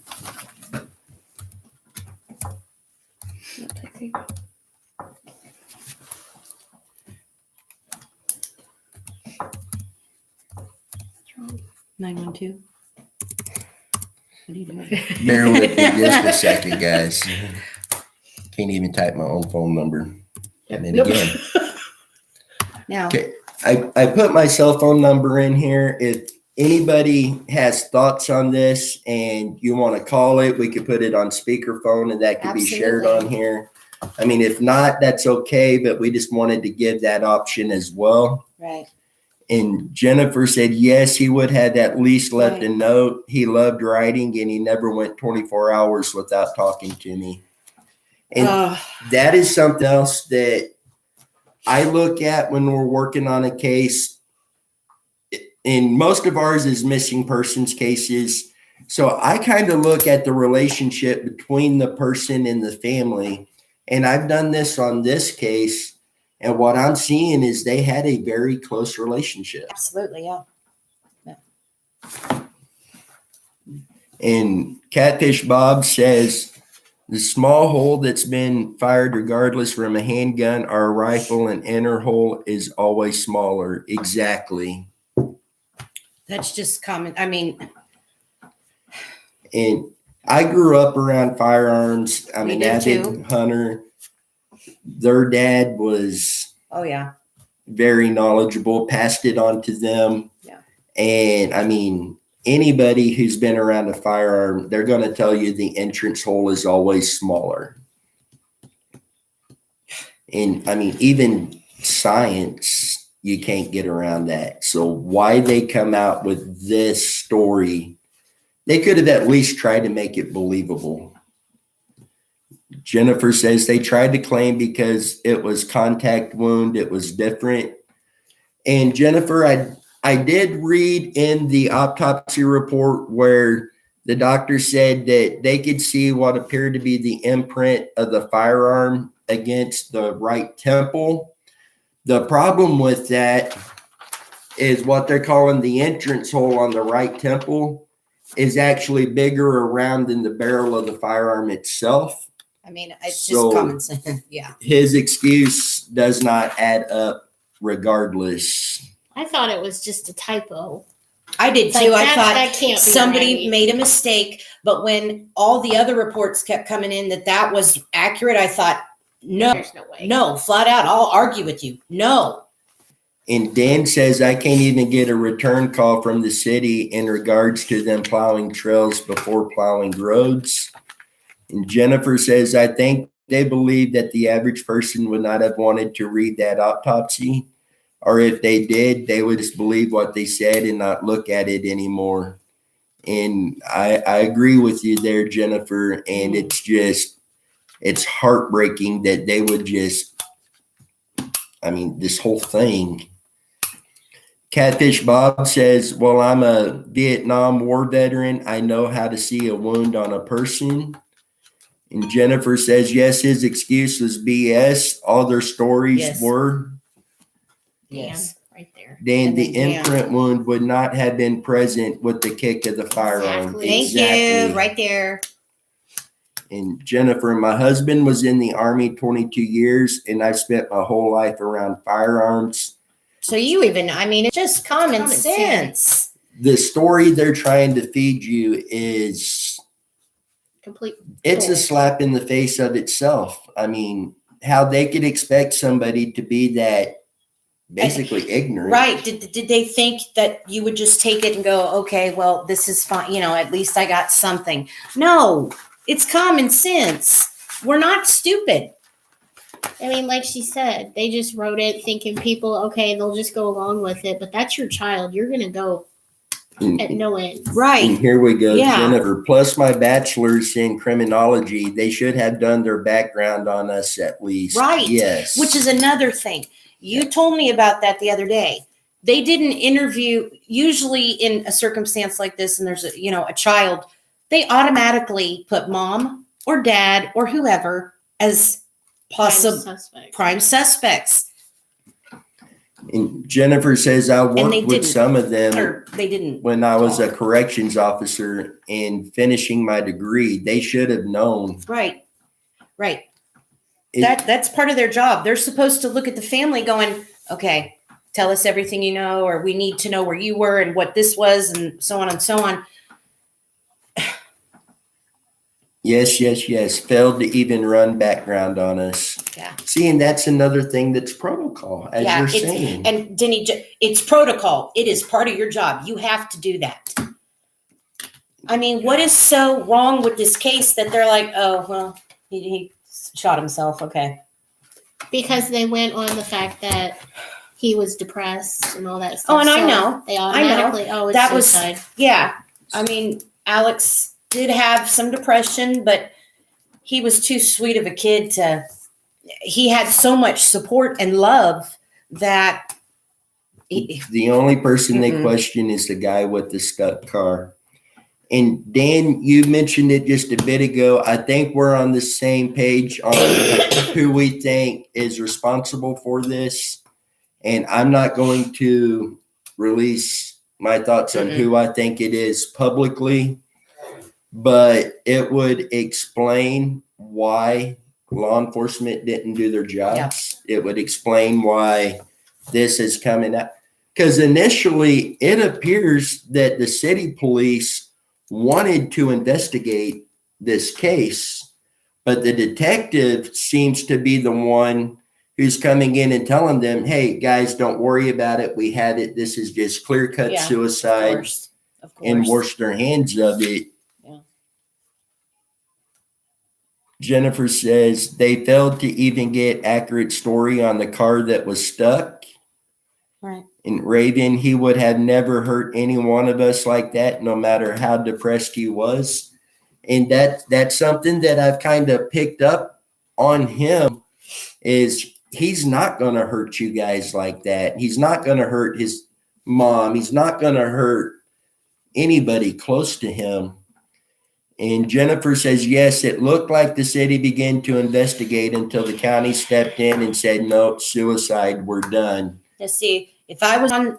Wrong. 912. What are you doing? Bear with me just a second, guys. Can't even type my own phone number. And then Nope. again. Now, Okay, I put my cell phone number in here. If anybody has thoughts on this and you want to call it, we could put it on speakerphone and that could be shared on Absolutely. here. If not, that's okay, but we just wanted to give that option as well. right. And Jennifer said, yes, he would have at least left a Right. note. He loved writing and he never went 24 hours without talking to me. And that is something else that I look at when we're working on a case. And most of ours is missing persons cases. So I kind of look at the relationship between the person and the family. And I've done this on this case, and what I'm seeing is they had a very close relationship. Absolutely, yeah. And Catfish Bob says the small hole that's been fired, regardless from a handgun or a rifle, an inner hole is always smaller. Exactly. That's just common. I mean, And I grew up around firearms. I'm Me an did avid too. hunter. Their dad was oh yeah. very knowledgeable, passed it on to them. Yeah. And I mean, anybody who's been around a firearm, they're going to tell you the entrance hole is always smaller. And I mean, even science, you can't get around that. So why they come out with this story, they could have at least tried to make it believable. Jennifer says they tried to claim because it was contact wound, it was different. And Jennifer, I did read in the autopsy report where the doctor said that they could see what appeared to be the imprint of the firearm against the right temple. The problem with that is what they're calling the entrance hole on the right temple is actually bigger around than the barrel of the firearm itself. I mean, it's So- just common sense. Yeah. His excuse does not add up regardless. I thought it was just a typo. I did Like too. I that- thought that can't be somebody right. made a mistake, but when all the other reports kept coming in that was accurate, I thought, no, There's no way. no, flat out, I'll argue with you. No. And Dan says, I can't even get a return call from the city in regards to them plowing trails before plowing roads. And Jennifer says, I think they believe that the average person would not have wanted to read that autopsy. Or if they did, they would just believe what they said and not look at it anymore. And I agree with you there, Jennifer. And it's heartbreaking that they would just, I mean, this whole thing. Catfish Bob says, well, I'm a Vietnam War veteran. I know how to see a wound on a person. And Jennifer says, yes, his excuse was BS. All their stories Yes. were. Yes. Damn, right there. Then And the then, yeah. imprint wound would not have been present with the kick of the firearm. Exactly. Thank you. Right there. And Jennifer, my husband was in the Army 22 years, and I spent my whole life around firearms. So you even, I mean, it's just common Common sense. The story they're trying to feed you is, Complete. it's a bull. slap in the face of itself. I mean, how they could expect somebody to be that basically ignorant. Right. Did they think that you would just take it and go, okay, well, this is fine. You know, at least I got something. No, it's common sense. We're not stupid. I mean, like she said, they just wrote it thinking people, okay, they'll just go along with it. But that's your child. You're going to go at no end. And Right. here we go, Yeah. Jennifer. Plus my bachelor's in criminology. They should have done their background on us at least. Right. Yes. Which is another thing. You told me about that the other day. They didn't interview, usually in a circumstance like this, and there's a child, they automatically put mom or dad or whoever as possible Suspect. prime suspects. And Jennifer says I they worked with didn't. some of them Or they didn't. when I was a corrections officer and finishing my degree. They should have known. Right. Right. It- That's part of their job. They're supposed to look at the family going, okay, tell us everything you know, or we need to know where you were and what this was and so on and so on. Yes. Failed to even run background on us. Yeah. See, and that's another thing that's protocol, as Yeah, you're it's- saying. And Denny, it's protocol. It is part of your job. You have to do that. I mean, what is so wrong with this case that they're like, oh, well, he shot himself. Okay. Because they went on the fact that he was depressed and all that stuff. Oh, and I So know. They I know. automatically, oh, it's That was- suicide. Yeah. I mean, Alex did have some depression, but he was too sweet of a kid he had so much support and love that The only person they Mm-mm. question is the guy with the stuck car. And Dan, you mentioned it just a bit ago. I think we're on the same page on who we think is responsible for this. And I'm not going to release my thoughts on who I think it is publicly, but it would explain why law enforcement didn't do their jobs. Yeah. It would explain why this is coming up. Because initially, it appears that the city police wanted to investigate this case, but the detective seems to be the one who's coming in and telling them, hey, guys, don't worry about it. We had it. This is just clear-cut suicide. Of course. And wash their hands of it. Yeah. Jennifer says they failed to even get accurate story on the car that was stuck. Right. And Raven, he would have never hurt any one of us like that, no matter how depressed he was. And that's something that I've kind of picked up on him is he's not going to hurt you guys like that. He's not going to hurt his mom. He's not going to hurt anybody close to him. And Jennifer says, yes, it looked like the city began to investigate until the county stepped in and said, no, suicide, we're done. Now, see, if I was on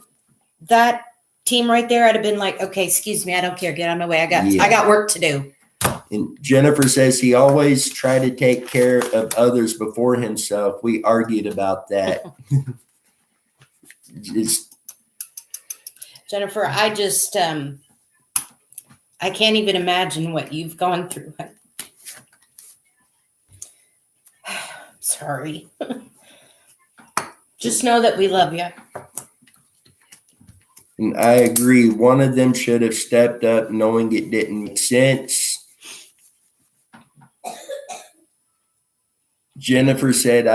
that team right there, I'd have been like, okay, excuse me, I don't care. Get out of my way. I got work to do. And Jennifer says he always tried to take care of others before himself. We argued about that. Jennifer, I can't even imagine what you've gone through. Sorry. Just know that we love you. And I agree. One of them should have stepped up knowing it didn't make sense. Genesis said,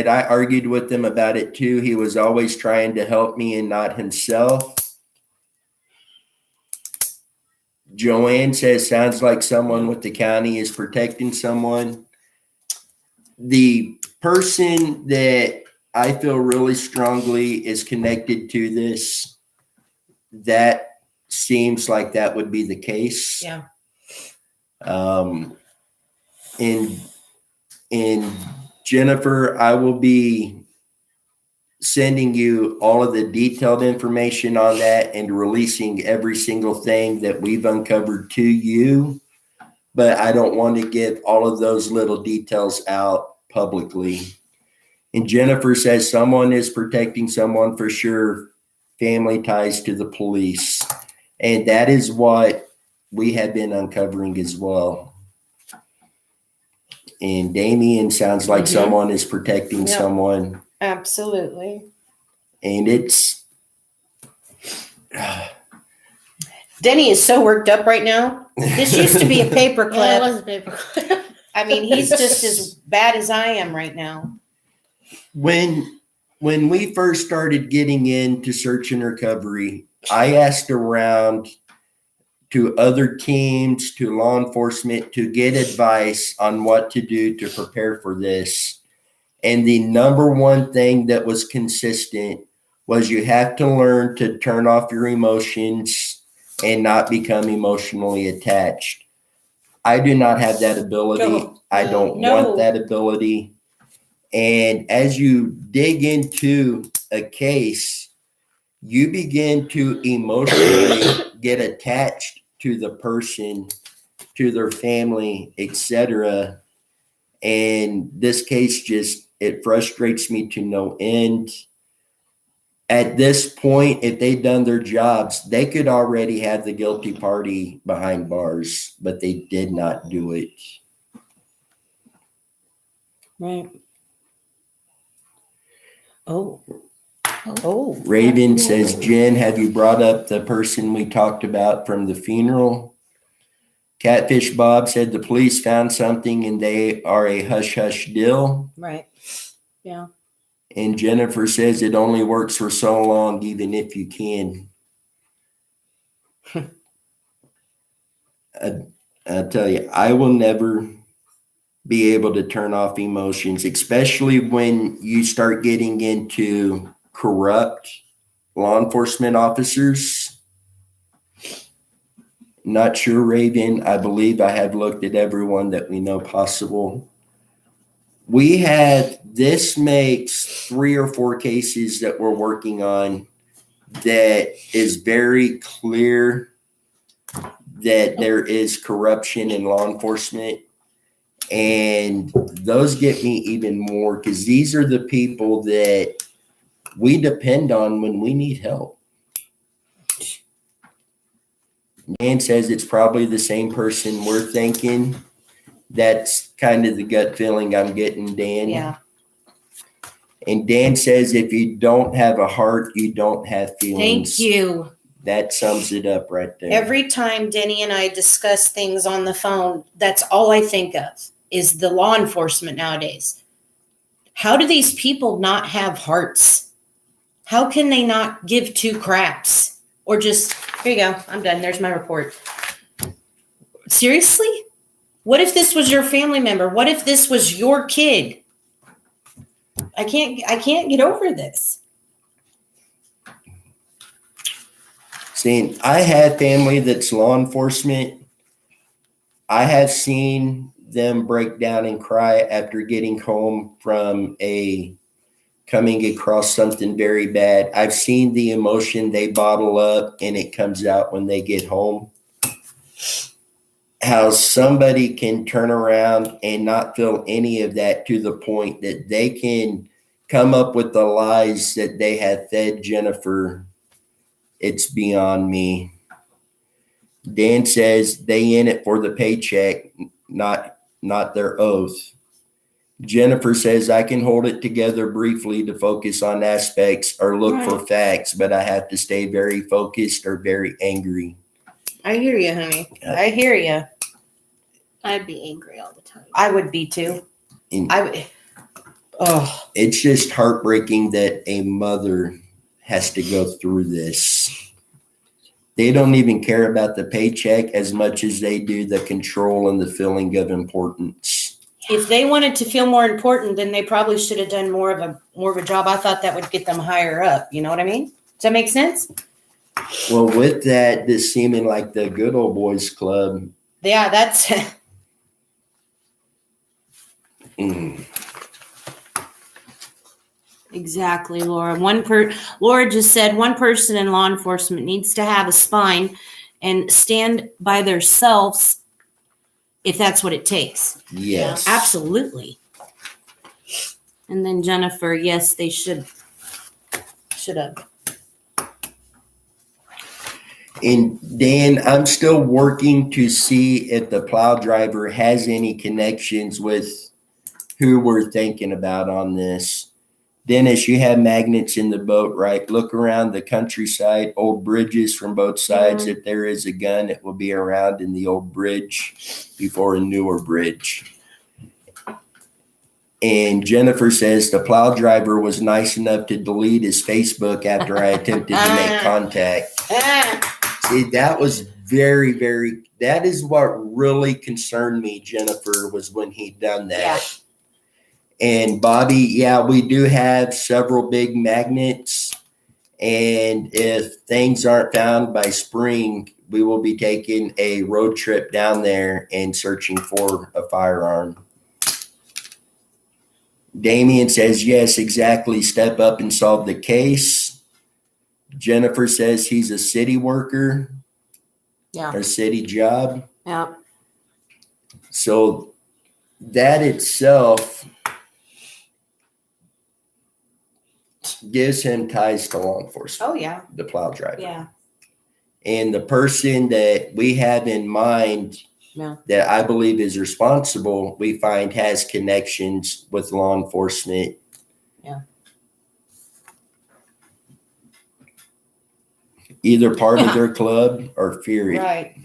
I argued with him about it too. He was always trying to help me and not himself. Joanne says, sounds like someone with the county is protecting someone. The person that I feel really strongly is connected to this, that seems like that would be the case. Yeah. And Jennifer, I will be sending you all of the detailed information on that and releasing every single thing that we've uncovered to you. But I don't want to give all of those little details out publicly. And Jennifer says someone is protecting someone for sure, family ties to the police. And that is what we have been uncovering as well. And Damien sounds like someone is protecting someone. Absolutely. And it's... Denny is so worked up right now. This used to be a paperclip. Yeah, it was a paperclip. I mean, he's just as bad as I am right now. When we first started getting into search and recovery, I asked around to other teams, to law enforcement, to get advice on what to do to prepare for this. And the number one thing that was consistent was you have to learn to turn off your emotions and not become emotionally attached. I do not have that ability. I don't want that ability. And as you dig into a case, you begin to emotionally get attached to the person, to their family, etc. And this case it frustrates me to no end. At this point, if they'd done their jobs, they could already have the guilty party behind bars, but they did not do it. Right. Oh. Raven says, Jen, have you brought up the person we talked about from the funeral? Catfish Bob said the police found something and they are a hush-hush deal. Right. Yeah. And Jennifer says it only works for so long, even if you can. I'll tell you, I will never be able to turn off emotions, especially when you start getting into corrupt law enforcement officers. Not sure, Raven. I believe I have looked at everyone that we know possible. This makes 3 or 4 cases that we're working on that is very clear that there is corruption in law enforcement. And those get me even more because these are the people that we depend on when we need help. Dan says it's probably the same person we're thinking. That's kind of the gut feeling I'm getting, Dan. Yeah. And Dan says if you don't have a heart, you don't have feelings. Thank you. That sums it up right there. Every time Denny and I discuss things on the phone, that's all I think of is the law enforcement nowadays. How do these people not have hearts? How can they not give 2 craps? Or just, here you go, I'm done. There's my report. Seriously? What if this was your family member? What if this was your kid? I can't get over this. Seeing, I have family that's law enforcement. I have seen them break down and cry after getting home from coming across something very bad. I've seen the emotion they bottle up and it comes out when they get home. How somebody can turn around and not feel any of that to the point that they can come up with the lies that they have fed Jennifer. It's beyond me. Dan says they in it for the paycheck, not their oath. Jennifer says I can hold it together briefly to focus on aspects or look for facts, but I have to stay very focused or very angry. I hear you, honey. I hear you. I'd be angry all the time. I would be too. It's just heartbreaking that a mother has to go through this. They don't even care about the paycheck as much as they do the control and the feeling of importance. If they wanted to feel more important, then they probably should have done more of a job. I thought that would get them higher up. You know what I mean? Does that make sense? Well, with that, this seeming like the good old boys club. Yeah, that's exactly, Laura. Laura just said one person in law enforcement needs to have a spine and stand by themselves if that's what it takes. Yes. Yeah, absolutely. And then Jennifer, yes, they should have. And Dan, I'm still working to see if the plow driver has any connections with who we're thinking about on this. Dennis, you have magnets in the boat, right? Look around the countryside, old bridges from both sides. If there is a gun, it will be around in the old bridge before a newer bridge. And Jennifer says the plow driver was nice enough to delete his Facebook after I attempted to make contact. See, that was very, very, that is what really concerned me, Jennifer, was when he done that. Yeah. And Bobby, yeah, we do have several big magnets. And if things aren't found by spring, we will be taking a road trip down there and searching for a firearm. Damien says, yes, exactly. Step up and solve the case. Jennifer says he's a city worker. Yeah. A city job. Yeah. So that itself gives him ties to law enforcement. Oh, yeah. The plow driver. Yeah. And the person that we have in mind that I believe is responsible, we find has connections with law enforcement. Yeah. Either part of their club or Fury. Right.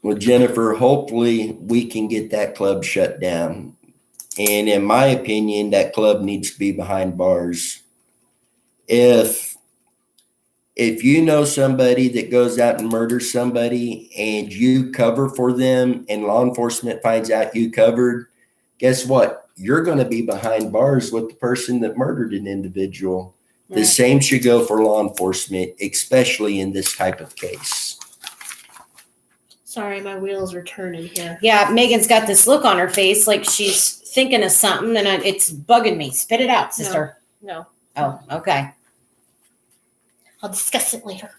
Well, Jennifer, hopefully we can get that club shut down. And in my opinion, that club needs to be behind bars. If you know somebody that goes out and murders somebody and you cover for them and law enforcement finds out you covered, guess what? You're going to be behind bars with the person that murdered an individual. The Right. same should go for law enforcement, especially in this type of case. Sorry, my wheels are turning here. Yeah, Megan's got this look on her face like she's thinking of something, and it's bugging me. Spit it out, sister. No, Oh, okay. I'll discuss it later.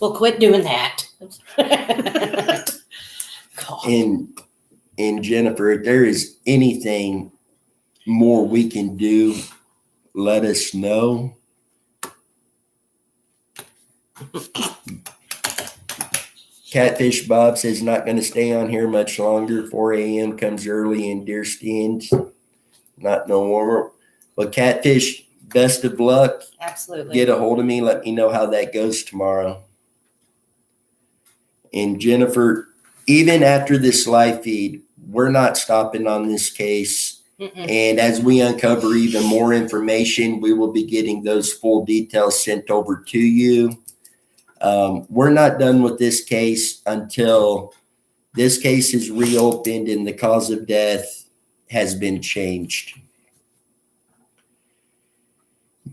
Well, quit doing that. God. And Jennifer, if there is anything more we can do, let us know. Catfish Bob says not going to stay on here much longer. 4 a.m. comes early in deer stands. Not no warmer. But Catfish, best of luck. Absolutely. Get a hold of me. Let me know how that goes tomorrow. And Jennifer, even after this live feed, we're not stopping on this case. Mm-mm. And as we uncover even more information, we will be getting those full details sent over to you. We're not done with this case until this case is reopened and the cause of death has been changed.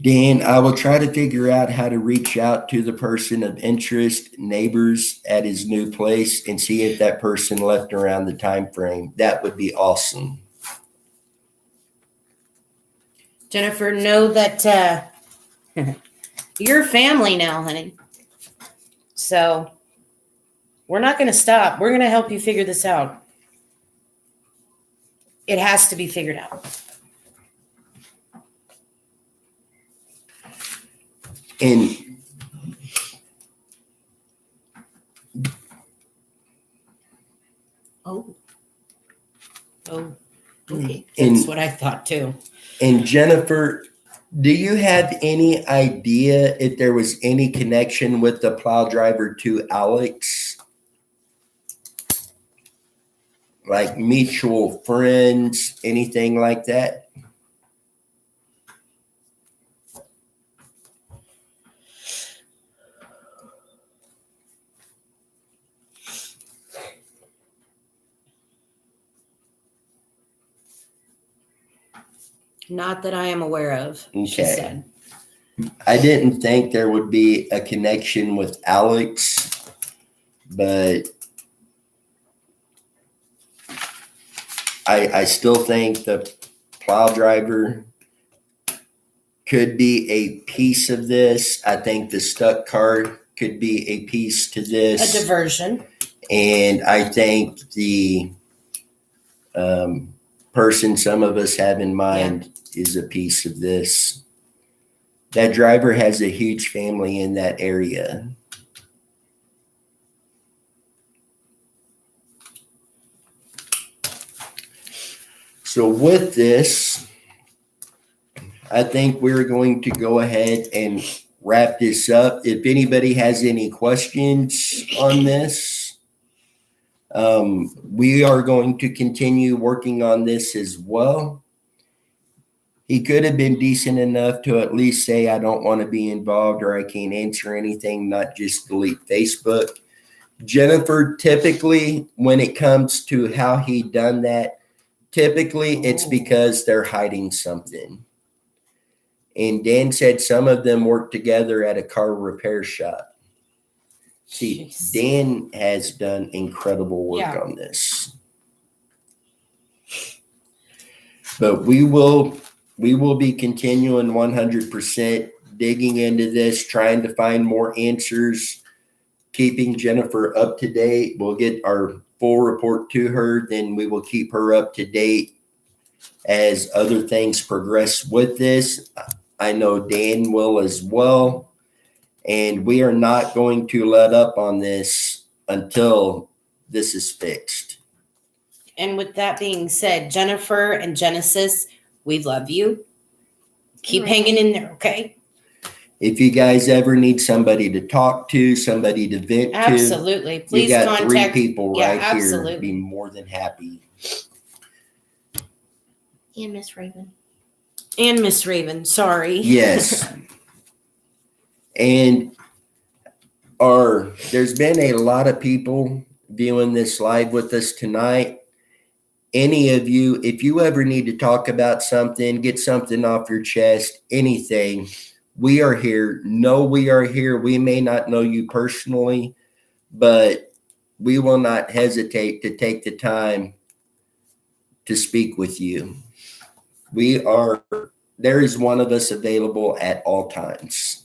Dan, I will try to figure out how to reach out to the person of interest, neighbors at his new place, and see if that person left around the time frame. That would be awesome. Jennifer, know that you're family now, honey. So we're not going to stop. We're going to help you figure this out. It has to be figured out. And Oh, okay. And- That's what I thought too. And Jennifer, do you have any idea if there was any connection with the plow driver to Alex? Like mutual friends, anything like that? Not that I am aware of, she Okay. said. I didn't think there would be a connection with Alex, but I still think the plow driver could be a piece of this. I think the stuck car could be a piece to A this. diversion. And I think the person some of us have in mind is a piece of this. That driver has a huge family in that area. So with this, I think we're going to go ahead and wrap this up. If anybody has any questions on this, we are going to continue working on this as well. He could have been decent enough to at least say, I don't want to be involved or I can't answer anything, not just delete Facebook. Jennifer, typically, when it comes to how he done that, typically it's because they're hiding something. And Dan said some of them work together at a car repair shop. See, Jeez. Dan has done incredible work Yeah. on this. But we will be continuing 100% digging into this, trying to find more answers, keeping Jennifer up to date. We'll get our full report to her, then we will keep her up to date as other things progress with this. I know Dan will as well. And we are not going to let up on this until this is fixed. And with that being said, Jennifer and Genesis, we love you. Keep Right. hanging in there, okay? If you guys ever need somebody to talk to, somebody to vent to, Absolutely. you Please got contact. 3 people Yeah, right here. absolutely. Be more than happy. And Miss Raven. And Miss Raven, sorry. Yes. And there's been a lot of people viewing this live with us tonight. any of you, if you ever need to talk about something, get something off your chest, anything, we are here. Know we are here. We may not know you personally, but we will not hesitate to take the time to speak with you. There is one of us available at all times.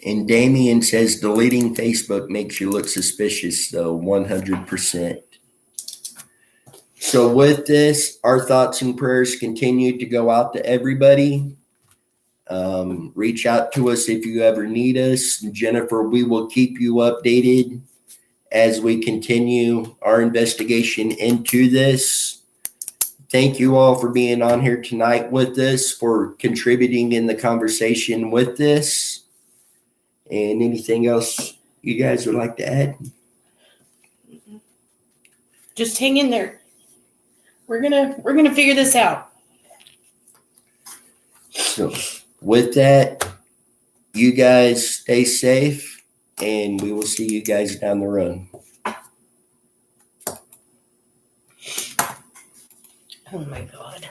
And Damien says deleting Facebook makes you look suspicious, though, 100%. So with this, our thoughts and prayers continue to go out to everybody. Reach out to us if you ever need us. Jennifer, we will keep you updated as we continue our investigation into this. Thank you all for being on here tonight with us, for contributing in the conversation with this. And anything else you guys would like to add? Just hang in there. We're gonna figure this out. So with that, you guys stay safe, and we will see you guys down the road. Oh my God.